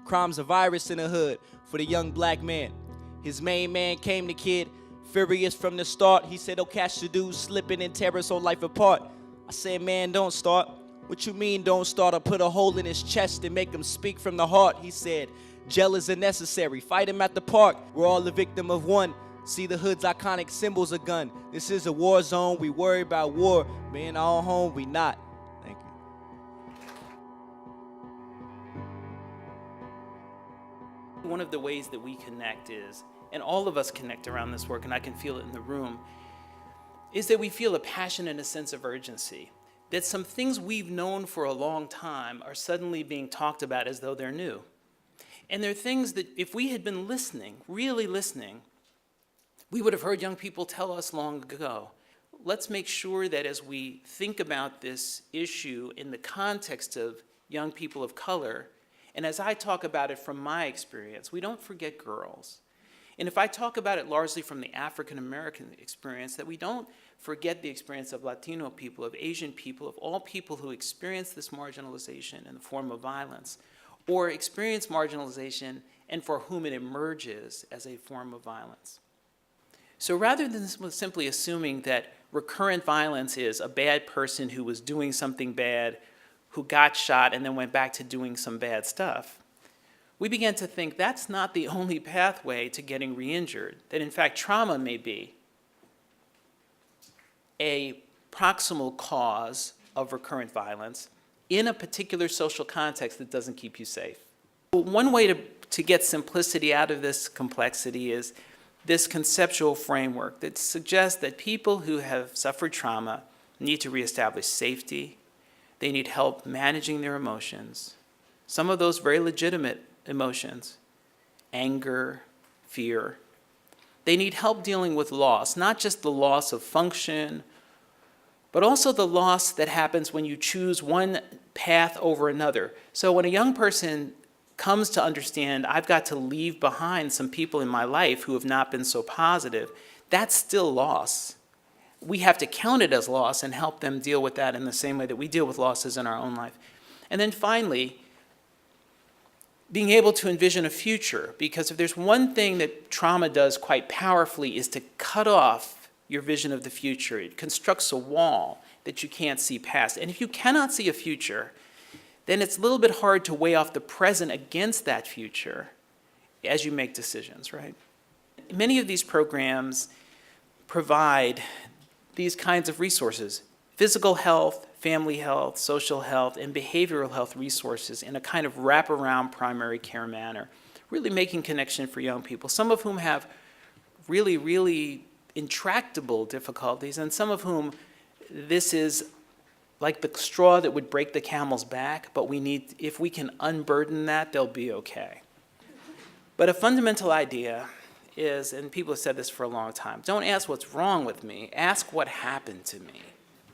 Crime's a virus in the hood for the young black man. His main man came the kid, furious from the start. He said, "Oh, catch the dude slipping and tear his whole life apart." I said, "Man, don't start." "What you mean don't start?" I put a hole in his chest and make him speak from the heart. He said, "Jail isn't necessary. Fight him at the park. We're all the victim of one. See the hood's iconic symbol's a gun. This is a war zone. We worry about war. Being our own home, we not." Thank you. One of the ways that we connect is, and all of us connect around this work, and I can feel it in the room, is that we feel a passion and a sense of urgency. That some things we've known for a long time are suddenly being talked about as though they're new. And they're things that if we had been listening, really listening, we would have heard young people tell us long ago. Let's make sure that as we think about this issue in the context of young people of color, and as I talk about it from my experience, we don't forget girls. And if I talk about it largely from the African American experience, that we don't forget the experience of Latino people, of Asian people, of all people who experience this marginalization in the form of violence, or experience marginalization and for whom it emerges as a form of violence. So rather than simply assuming that recurrent violence is a bad person who was doing something bad, who got shot and then went back to doing some bad stuff, we began to think that's not the only pathway to getting re-injured, that in fact trauma may be a proximal cause of recurrent violence in a particular social context that doesn't keep you safe. One way to get simplicity out of this complexity is this conceptual framework that suggests that people who have suffered trauma need to reestablish safety. They need help managing their emotions. Some of those very legitimate emotions, anger, fear. They need help dealing with loss, not just the loss of function, but also the loss that happens when you choose one path over another. So when a young person comes to understand, I've got to leave behind some people in my life who have not been so positive, that's still loss. We have to count it as loss and help them deal with that in the same way that we deal with losses in our own life. And then finally, being able to envision a future, because if there's one thing that trauma does quite powerfully is to cut off your vision of the future. It constructs a wall that you can't see past. And if you cannot see a future, then it's a little bit hard to weigh off the present against that future as you make decisions, right? Many of these programs provide these kinds of resources: physical health, family health, social health, and behavioral health resources in a kind of wraparound primary care manner, really making connection for young people, some of whom have really, really intractable difficulties, and some of whom this is like the straw that would break the camel's back, but if we can unburden that, they'll be okay. But a fundamental idea is, and people have said this for a long time, don't ask what's wrong with me, ask what happened to me.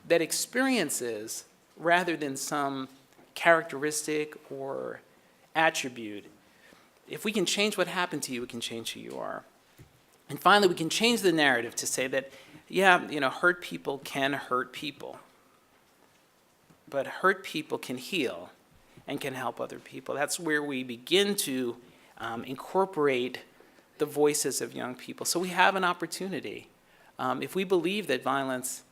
That experiences, rather than some characteristic or attribute, if we can change what happened to you, we can change who you are. And finally, we can change the narrative to say that, yeah, hurt people can hurt people. But hurt people can heal and can help other people. That's where we begin to incorporate the voices of young people. So we have an opportunity. If we believe that violence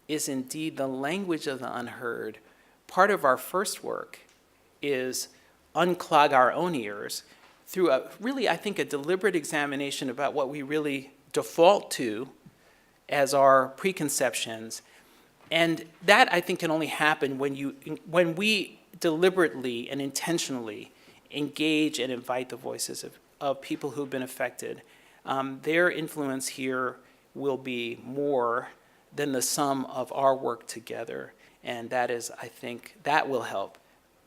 is indeed the language of the unheard, part of our first work is unclog our own ears through I think, a deliberate examination about what we really default to as our preconceptions. And that, I think, can only happen when we deliberately and intentionally engage and invite the voices of people who've been affected. Their influence here will be more than the sum of our work together. And that is, I think, that will help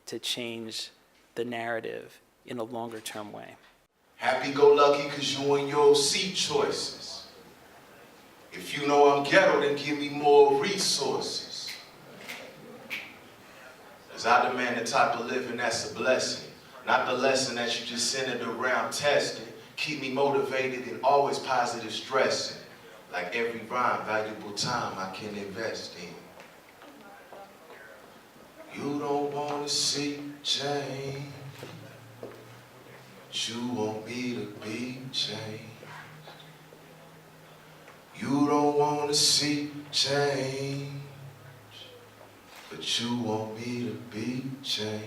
to change the narrative in a longer term way. Happy-go-lucky because you and your seat choices. If you know I'm ghetto, then give me more resources. Because I demand the type of living that's a blessing, not the lesson that you just centered around testing. Keep me motivated and always positive stressing. Like every rhyme, valuable time I can invest in. You don't want to see change. but you want me to be changed. You don't want to see change, but you want me to be changed.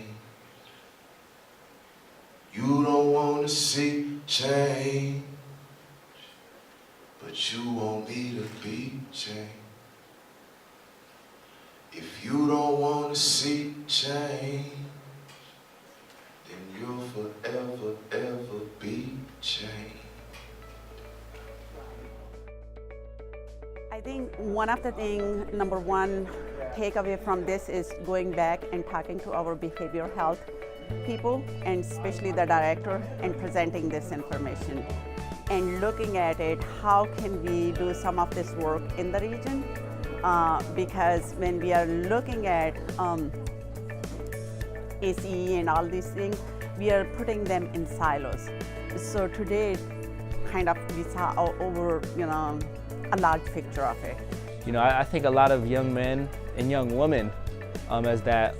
You don't want to see change, but you want me to be changed. If you don't want to see change, then you'll forever, ever be changed. I think one of the things, number one, takeaway from this is going back and talking to our behavioral health people, and especially the director, and presenting this information and looking at it, how can we do some of this work in the region? Because when we are looking at ACE and all these things, we are putting them in silos. So today, kind of we saw over, a large picture of it. I think a lot of young men and young women, as that,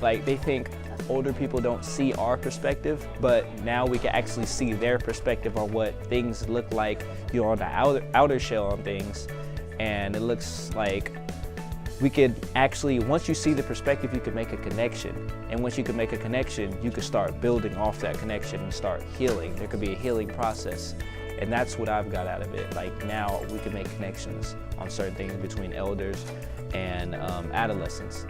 they think older people don't see our perspective, but now we can actually see their perspective on what things look like, on the outer shell on things. And it looks like we could actually, once you see the perspective, you can make a connection. And once you can make a connection, you can start building off that connection and start healing. There could be a healing process. And that's what I've got out of it. Now we can make connections on certain things between elders and adolescents.